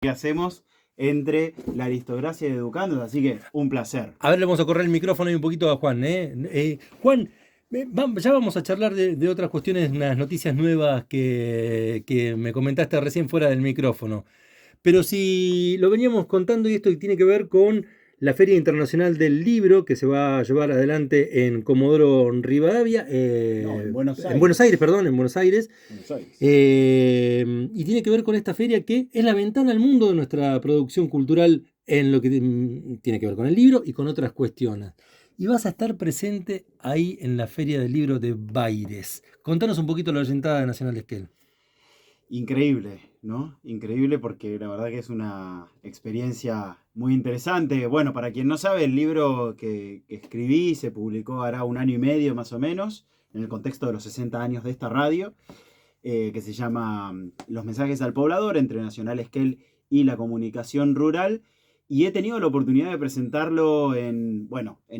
que hacemos entre la aristocracia y educandos, así que un placer. A ver, le vamos a correr el micrófono ahí un poquito a Juan, ¿eh? Juan, ya vamos a charlar de otras cuestiones, unas noticias nuevas que me comentaste recién fuera del micrófono. Pero si lo veníamos contando y esto tiene que ver con la Feria Internacional del Libro que se va a llevar adelante en Comodoro Rivadavia, No, en Buenos en Buenos Aires. Aires, perdón, en Buenos Aires. Buenos Aires. Y tiene que ver con esta feria que es la ventana al mundo de nuestra producción cultural en lo que tiene que ver con el libro y con otras cuestiones. Y vas a estar presente ahí en la Feria del Libro de Baires. Contanos un poquito la orientada de Nacional Esquel. Increíble, ¿no? Increíble porque la verdad que es una experiencia muy interesante. Bueno, para quien no sabe, el libro que escribí se publicó hará un año y medio más o menos, en el contexto de los 60 años de esta radio, que se llama Los mensajes al poblador entre Nacional Esquel y la comunicación rural. Y he tenido la oportunidad de presentarlo en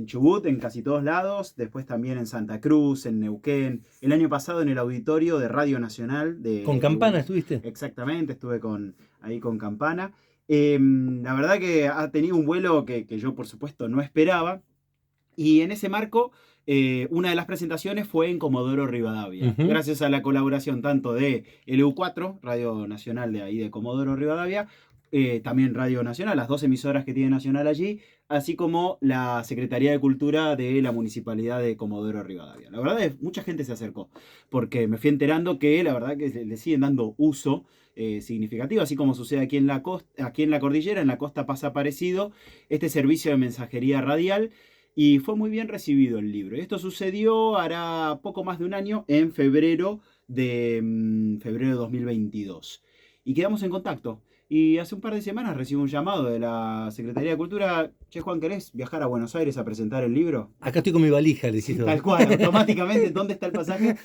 Chubut, en casi todos lados, después también en Santa Cruz, en Neuquén, el año pasado en el auditorio de Radio Nacional ¿Con de Campana estuviste? Exactamente, estuve ahí con Campana. La verdad que ha tenido un vuelo que yo por supuesto no esperaba, y en ese marco una de las presentaciones fue en Comodoro Rivadavia, Ujú. gracias a la colaboración tanto de LU4, Radio Nacional de ahí de Comodoro Rivadavia, también Radio Nacional, las dos emisoras que tiene Nacional allí, así como la Secretaría de Cultura de la Municipalidad de Comodoro Rivadavia. La verdad es mucha gente se acercó, porque me fui enterando que la verdad que le siguen dando uso significativo, así como sucede aquí en la costa, aquí en la cordillera, en la costa pasa parecido, este servicio de mensajería radial, y fue muy bien recibido el libro. Esto sucedió hará poco más de un año, en febrero de 2022. Y quedamos en contacto. Y hace un par de semanas recibo un llamado de la Secretaría de Cultura. Che, Juan, ¿querés viajar a Buenos Aires a presentar el libro? Acá estoy con mi valija, le Sí, dijiste vos. tal cual, automáticamente, ¿dónde está el pasaje?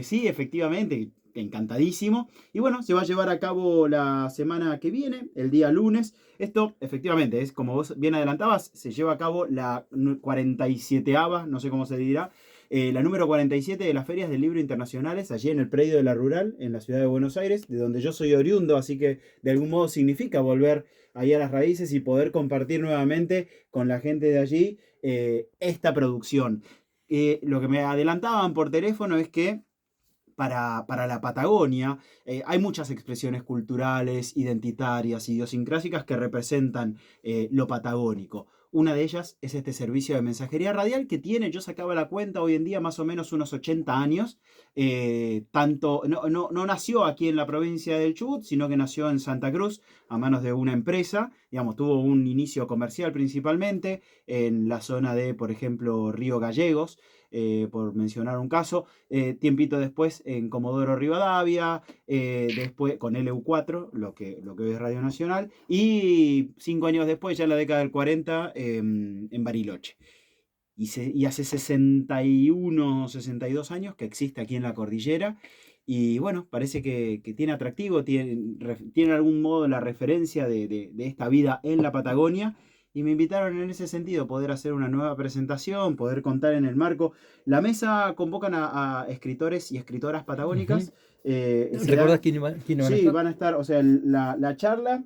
Sí, efectivamente, encantadísimo. Y bueno, se va a llevar a cabo la semana que viene, el día lunes. Esto, efectivamente, es como vos bien adelantabas, se lleva a cabo la 47ª, no sé cómo se dirá, la número 47 de las ferias del libro internacionales, allí en el predio de la Rural, en la ciudad de Buenos Aires, de donde yo soy oriundo, así que de algún modo significa volver ahí a las raíces y poder compartir nuevamente con la gente de allí esta producción. Lo que me adelantaban por teléfono es que para la Patagonia hay muchas expresiones culturales, identitarias, idiosincrásicas que representan lo patagónico. Una de ellas es este servicio de mensajería radial que tiene, yo sacaba la cuenta hoy en día, más o menos unos 80 años. No nació aquí en la provincia del Chubut, sino que nació en Santa Cruz a manos de una empresa. Digamos, tuvo un inicio comercial principalmente en la zona de, por ejemplo, Río Gallegos, por mencionar un caso. Tiempito después en Comodoro Rivadavia, después con LU4, lo que hoy es Radio Nacional, y 5 años después, ya en la década del 40, en Bariloche. Y hace 61, 62 años que existe aquí en la cordillera. Y bueno, parece que tiene atractivo, tiene algún modo la referencia de esta vida en la Patagonia. Y me invitaron en ese sentido, poder hacer una nueva presentación, poder contar en el marco. La mesa convocan a escritores y escritoras Ujú. patagónicas. ¿Recordás Será, quiénes van a sí, estar? van a estar, o sea, la charla,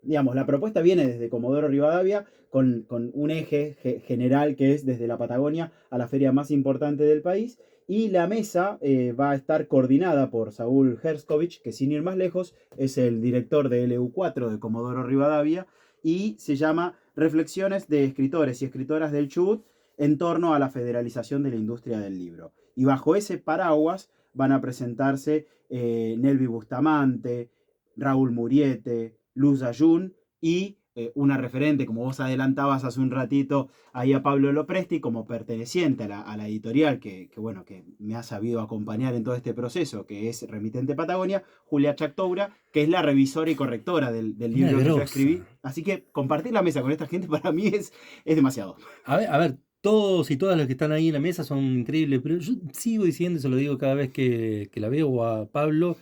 digamos, la propuesta viene desde Comodoro Rivadavia con un eje general que es desde la Patagonia a la feria más importante del país. Y la mesa va a estar coordinada por Saúl Herskovich, que sin ir más lejos es el director de LU4 de Comodoro Rivadavia, y se llama Reflexiones de escritores y escritoras del Chubut en torno a la federalización de la industria del libro. Y bajo ese paraguas van a presentarse Nelvi Bustamante, Raúl Muriete, Luz Ayun y una referente, como vos adelantabas hace un ratito, ahí a Pablo Lopresti, como perteneciente a la editorial bueno, que me ha sabido acompañar en todo este proceso, que es Remitente Patagonia, Julia Chactoura, que es la revisora y correctora del Una libro que yo grosa. escribí. Así que compartir la mesa con esta gente para mí es demasiado. A ver, todos y todas los que están ahí en la mesa son increíbles, pero yo sigo diciendo, y se lo digo cada vez que la veo a Pablo,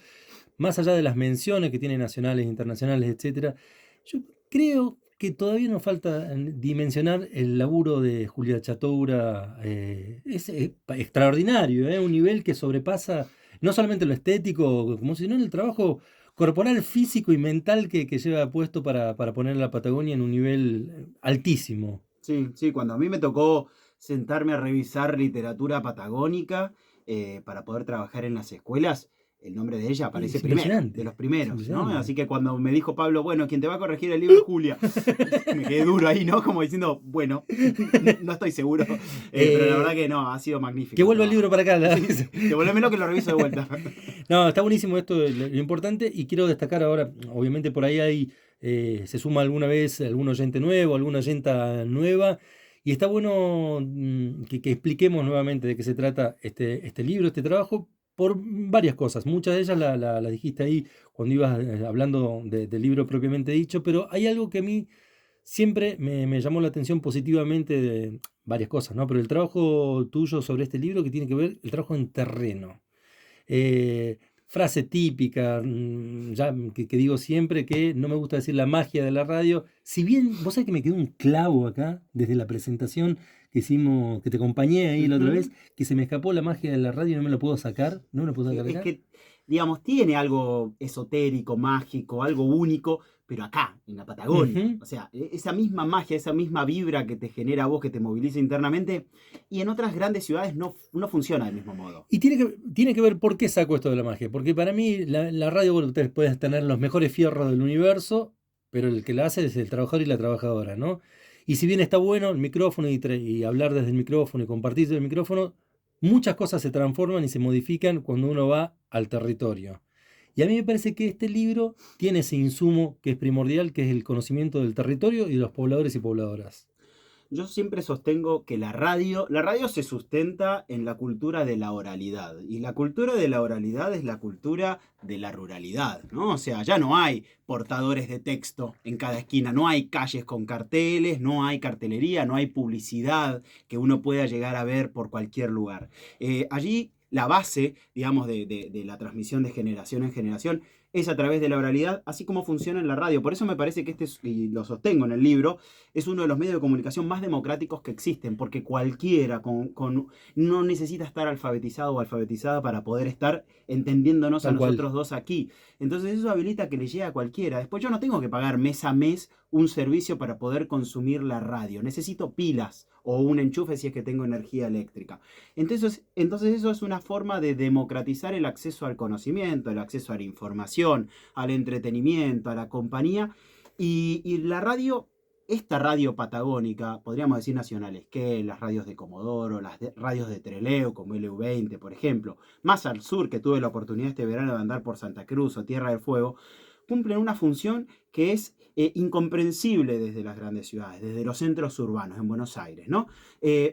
más allá de las menciones que tiene nacionales, internacionales, etcétera, yo creo que todavía nos falta dimensionar el laburo de Julia Chatoura. Es extraordinario, un nivel que sobrepasa no solamente lo estético, como sino en el trabajo corporal, físico y mental que lleva puesto para poner la Patagonia en un nivel altísimo. Sí, sí, cuando a mí me tocó sentarme a revisar literatura patagónica para poder trabajar en las escuelas, el nombre de ella aparece Es primero, de los impresionante, es primeros, ¿no? impresionante. Así que cuando me dijo Pablo, bueno, quien te va a corregir el libro es Julia, me quedé duro ahí, ¿no? Como diciendo, bueno, no estoy seguro, pero la verdad Eh, que no, ha sido que magnífico el vuelva el libro trabajo. para acá. Sí, devuélvemelo que lo reviso de vuelta. No, está buenísimo esto, lo importante, y quiero destacar ahora, obviamente por ahí se suma alguna vez algún oyente nuevo, alguna oyenta nueva, y está bueno que expliquemos nuevamente de qué se trata este libro, este trabajo, por varias cosas. Muchas de ellas las dijiste ahí cuando ibas hablando del libro propiamente dicho, pero hay algo que a mí siempre me llamó la atención positivamente de varias cosas, ¿no? Pero el trabajo tuyo sobre este libro que tiene que ver el trabajo en terreno. Frase típica, ya que digo siempre, que no me gusta decir la magia de la radio. Si bien, vos sabés que me quedó un clavo acá, desde la presentación que hicimos, que te acompañé ahí la otra vez, Ujú. que se me escapó la magia de la radio y no me lo puedo sacar, no me lo puedo sacar Es acá. que, digamos, tiene algo esotérico, mágico, algo único, pero acá, en la Patagonia. Ujú. O sea, esa misma magia, esa misma vibra que te genera a vos, que te moviliza internamente, y en otras grandes ciudades no funciona del mismo modo. Y tiene que ver por qué saco esto de la magia. Porque para mí la radio, bueno, ustedes pueden tener los mejores fierros del universo, pero el que la hace es el trabajador y la trabajadora, ¿no? Y si bien está bueno el micrófono y hablar desde el micrófono y compartir desde el micrófono, muchas cosas se transforman y se modifican cuando uno va al territorio. Y a mí me parece que este libro tiene ese insumo que es primordial, que es el conocimiento del territorio y de los pobladores y pobladoras. Yo siempre sostengo que la radio se sustenta en la cultura de la oralidad. Y la cultura de la oralidad es la cultura de la ruralidad, ¿no? O sea, ya no hay portadores de texto en cada esquina, no hay calles con carteles, no hay cartelería, no hay publicidad que uno pueda llegar a ver por cualquier lugar. Allí la base, digamos, de la transmisión de generación en generación es a través de la oralidad, así como funciona en la radio. Por eso me parece que y lo sostengo en el libro, es uno de los medios de comunicación más democráticos que existen, porque cualquiera no necesita estar alfabetizado o alfabetizada para poder estar entendiéndonos a Tal cual. nosotros dos aquí. Entonces eso habilita que le llegue a cualquiera. Después yo no tengo que pagar mes a mes un servicio para poder consumir la radio. Necesito pilas o un enchufe si es que tengo energía eléctrica. Entonces eso es una forma de democratizar el acceso al conocimiento, el acceso a la información, al entretenimiento, a la compañía. Y la radio, esta radio patagónica, podríamos decir nacionales, que las radios de Comodoro, radios de Trelew, como LU20, por ejemplo, más al sur, que tuve la oportunidad este verano de andar por Santa Cruz o Tierra del Fuego, cumplen una función que es incomprensible desde las grandes ciudades, desde los centros urbanos en Buenos Aires, ¿no?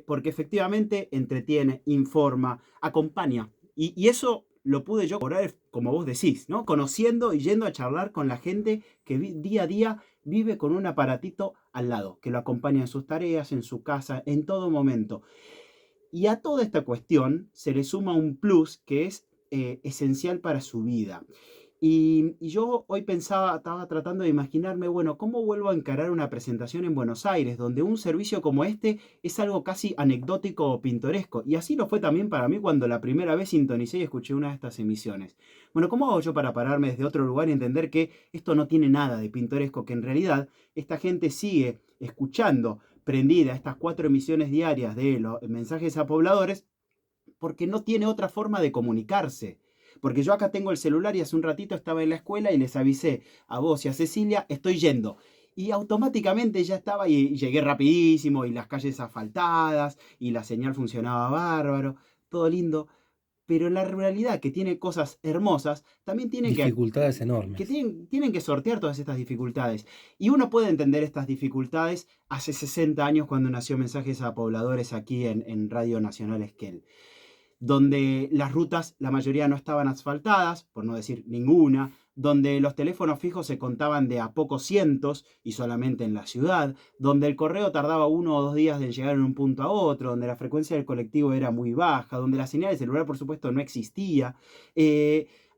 Porque efectivamente entretiene, informa, acompaña. Y eso lo pude yo cobrar, como vos decís, ¿no? Conociendo y yendo a charlar con la gente que día a día vive con un aparatito al lado, que lo acompaña en sus tareas, en su casa, en todo momento. Y a toda esta cuestión se le suma un plus que es esencial para su vida. Y yo hoy estaba tratando de imaginarme, bueno, ¿cómo vuelvo a encarar una presentación en Buenos Aires, donde un servicio como este es algo casi anecdótico o pintoresco? Y así lo fue también para mí cuando la primera vez sintonicé y escuché una de estas emisiones. Bueno, ¿cómo hago yo para pararme desde otro lugar y entender que esto no tiene nada de pintoresco, que en realidad esta gente sigue escuchando prendida estas 4 emisiones diarias de los mensajes a pobladores porque no tiene otra forma de comunicarse? Porque yo acá tengo el celular y hace un ratito estaba en la escuela y les avisé a vos y a Cecilia, estoy yendo. Y automáticamente ya estaba y llegué rapidísimo y las calles asfaltadas y la señal funcionaba bárbaro, todo lindo. Pero la ruralidad, que tiene cosas hermosas, también Dificultades enormes. tienen que sortear todas estas dificultades. Y uno puede entender estas dificultades hace 60 años cuando nació Mensajes a Pobladores aquí en Radio Nacional Esquel, donde las rutas, la mayoría no estaban asfaltadas, por no decir ninguna, donde los teléfonos fijos se contaban de a pocos cientos y solamente en la ciudad, donde el correo tardaba 1 o 2 días en llegar en un punto a otro, donde la frecuencia del colectivo era muy baja, donde la señal de celular, por supuesto, no existía.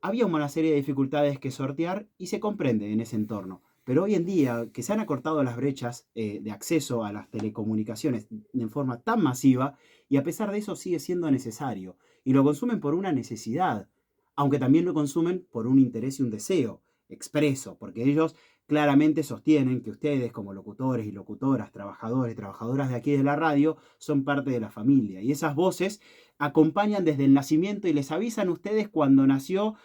Había una serie de dificultades que sortear y se comprende en ese entorno. Pero hoy en día, que se han acortado las brechas de acceso a las telecomunicaciones en forma tan masiva, y a pesar de eso sigue siendo necesario, y lo consumen por una necesidad, aunque también lo consumen por un interés y un deseo. expreso, porque ellos claramente sostienen que ustedes como locutores y locutoras, trabajadores y trabajadoras de aquí de la radio, son parte de la familia. Y esas voces acompañan desde el nacimiento y les avisan a ustedes cuando nació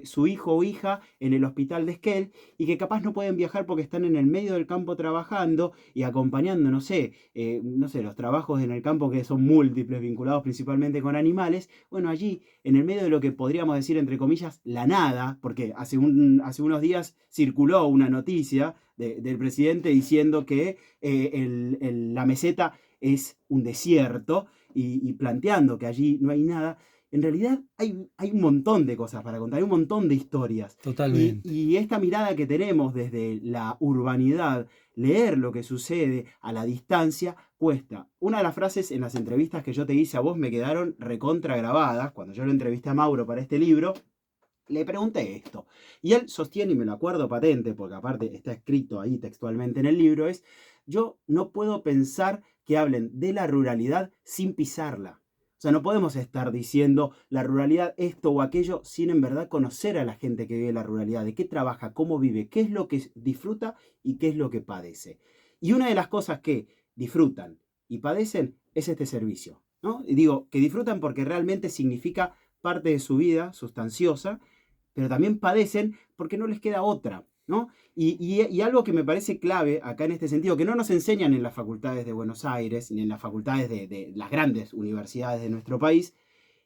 su hijo o hija en el hospital de Esquel y que capaz no pueden viajar porque están en el medio del campo trabajando y acompañando, no sé, los trabajos en el campo que son múltiples, vinculados principalmente con animales. Bueno, allí, en el medio de lo que podríamos decir, entre comillas, la nada, porque hace unos días circuló una noticia del presidente diciendo que la meseta es un desierto y planteando que allí no hay nada. En realidad hay un montón de cosas para contar, hay un montón de historias. Totalmente. Y esta mirada que tenemos desde la urbanidad, leer lo que sucede a la distancia, cuesta. Una de las frases en las entrevistas que yo te hice a vos me quedaron recontra grabadas, cuando yo lo entrevisté a Mauro para este libro, le pregunté esto. Y él sostiene, y me lo acuerdo patente, porque aparte está escrito ahí textualmente en el libro, es: yo no puedo pensar que hablen de la ruralidad sin pisarla. O sea, no podemos estar diciendo la ruralidad esto o aquello sin en verdad conocer a la gente que vive la ruralidad, de qué trabaja, cómo vive, qué es lo que disfruta y qué es lo que padece. Y una de las cosas que disfrutan y padecen es este servicio, ¿no? Y digo que disfrutan porque realmente significa parte de su vida sustanciosa, pero también padecen porque no les queda otra, ¿no? Y algo que me parece clave acá en este sentido, que no nos enseñan en las facultades de Buenos Aires, ni en las facultades de las grandes universidades de nuestro país,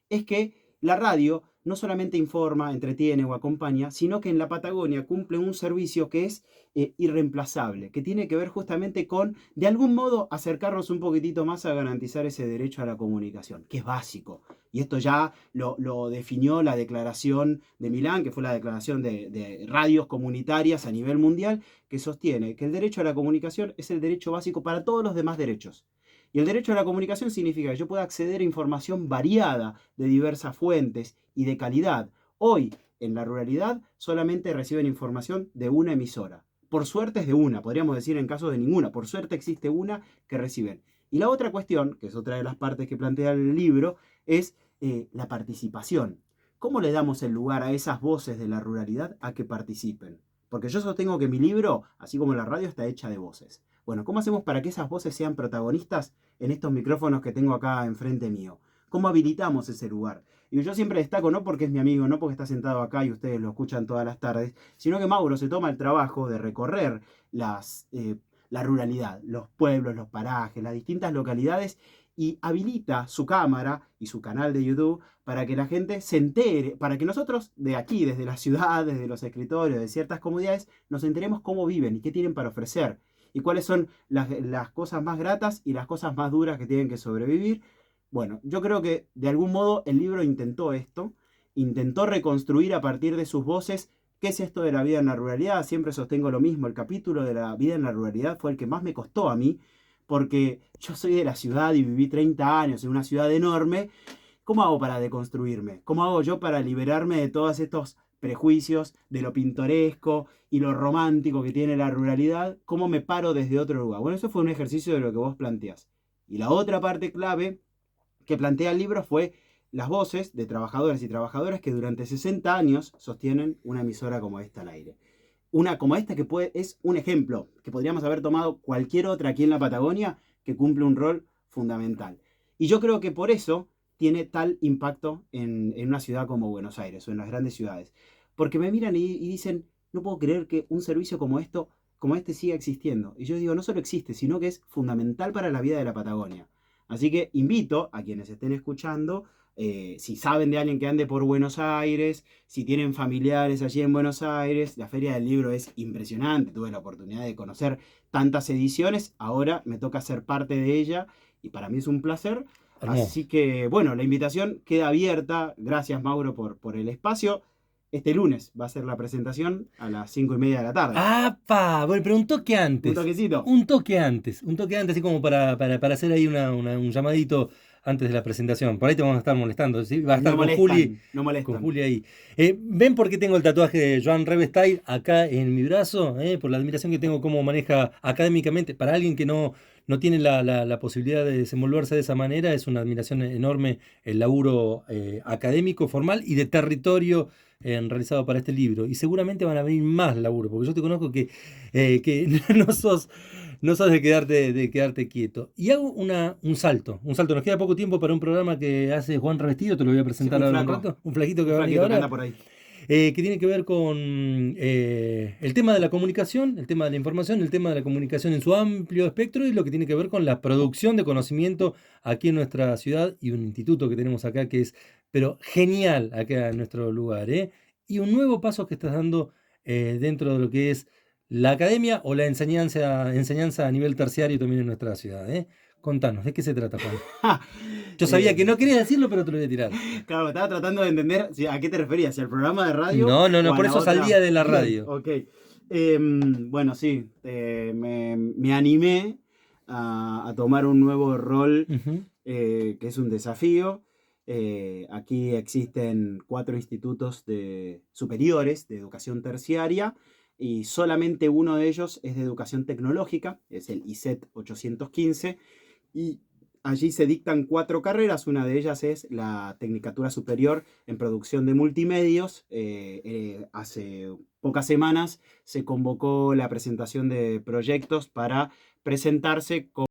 es que la radio no solamente informa, entretiene o acompaña, sino que en la Patagonia cumple un servicio que es irreemplazable, que tiene que ver justamente con, de algún modo, acercarnos un poquitito más a garantizar ese derecho a la comunicación, que es básico. Y esto ya lo definió la Declaración de Milán, que fue la declaración de radios comunitarias a nivel mundial, que sostiene que el derecho a la comunicación es el derecho básico para todos los demás derechos. Y el derecho a la comunicación significa que yo pueda acceder a información variada de diversas fuentes y de calidad. Hoy, en la ruralidad, solamente reciben información de una emisora. Por suerte es de una, podríamos decir en caso de ninguna. Por suerte existe una que reciben. Y la otra cuestión, que es otra de las partes que plantea el libro, es la participación. ¿Cómo le damos el lugar a esas voces de la ruralidad a que participen? Porque yo sostengo que mi libro, así como la radio, está hecha de voces. Bueno, ¿cómo hacemos para que esas voces sean protagonistas en estos micrófonos que tengo acá enfrente mío? ¿Cómo habilitamos ese lugar? Y yo siempre destaco, no porque es mi amigo, no porque está sentado acá y ustedes lo escuchan todas las tardes, sino que Mauro se toma el trabajo de recorrer la ruralidad, los pueblos, los parajes, las distintas localidades, y habilita su cámara y su canal de YouTube para que la gente se entere, para que nosotros de aquí, desde la ciudad, desde los escritorios, de ciertas comunidades, nos enteremos cómo viven y qué tienen para ofrecer y cuáles son las cosas más gratas y las cosas más duras que tienen que sobrevivir. Bueno, yo creo que de algún modo el libro intentó esto, intentó reconstruir a partir de sus voces qué es esto de la vida en la ruralidad. Siempre sostengo lo mismo, el capítulo de la vida en la ruralidad fue el que más me costó a mí, porque yo soy de la ciudad y viví 30 años en una ciudad enorme. ¿Cómo hago para deconstruirme? ¿Cómo hago yo para liberarme de todos estos prejuicios, de lo pintoresco y lo romántico que tiene la ruralidad? ¿Cómo me paro desde otro lugar? Bueno, eso fue un ejercicio de lo que vos planteás. Y la otra parte clave que plantea el libro fue las voces de trabajadores y trabajadoras que durante 60 años sostienen una emisora como esta al aire. Una como esta que es un ejemplo, que podríamos haber tomado cualquier otra aquí en la Patagonia, que cumple un rol fundamental. Y yo creo que por eso tiene tal impacto en una ciudad como Buenos Aires o en las grandes ciudades. Porque me miran y dicen, no puedo creer que un servicio como este siga existiendo. Y yo digo, no solo existe, sino que es fundamental para la vida de la Patagonia. Así que invito a quienes estén escuchando, si saben de alguien que ande por Buenos Aires, si tienen familiares allí en Buenos Aires, la Feria del Libro es impresionante, tuve la oportunidad de conocer tantas ediciones, ahora me toca ser parte de ella y para mí es un placer. Hermoso. Así que bueno, la invitación queda abierta, gracias Mauro por el espacio. Este lunes va a ser la presentación a las 5:30 de la tarde. ¡Apa! Bueno, pero un toque antes. Un toquecito. Un toque antes, así como para hacer ahí un llamadito antes de la presentación. Por ahí te vamos a estar molestando, ¿sí? Va a estar No con molestan, Juli, no molestan. con Juli ahí. ¿Ven por qué tengo el tatuaje de Joan Revestyle acá en mi brazo? Por la admiración que tengo cómo maneja académicamente. Para alguien que no tiene la posibilidad de desenvolverse de esa manera, es una admiración enorme el laburo académico, formal y de territorio realizado para este libro. Y seguramente van a venir más laburo, porque yo te conozco que no sos de quedarte quieto. Y hago un salto, un salto. Nos queda poco tiempo para un programa que hace Juan Revestido, te lo voy a Sí, presentar ahora un rato. Un flaquito que un va a venir flaquito que anda ahora, por ahí. que tiene que ver con el tema de la comunicación, el tema de la información, el tema de la comunicación en su amplio espectro y lo que tiene que ver con la producción de conocimiento aquí en nuestra ciudad y un instituto que tenemos acá que es, pero genial acá en nuestro lugar, ¿eh? Y un nuevo paso que estás dando dentro de lo que es la academia o la enseñanza a nivel terciario también en nuestra ciudad, ¿eh? Contanos, ¿de qué se trata, Juan? Yo sabía que Eh, no querías decirlo, pero te lo voy a tirar. claro, estaba tratando de entender a qué te referías, si al programa de radio No, no, o no, a por la eso salía otra. de la Bien, radio. ok. Bueno, sí, me animé a tomar un nuevo rol Ujú. que es un desafío. Aquí existen 4 institutos superiores de educación terciaria y solamente uno de ellos es de educación tecnológica, es el ISET 815, y allí se dictan 4 carreras. Una de ellas es la Tecnicatura Superior en Producción de Multimedios. Hace pocas semanas se convocó la presentación de proyectos para presentarse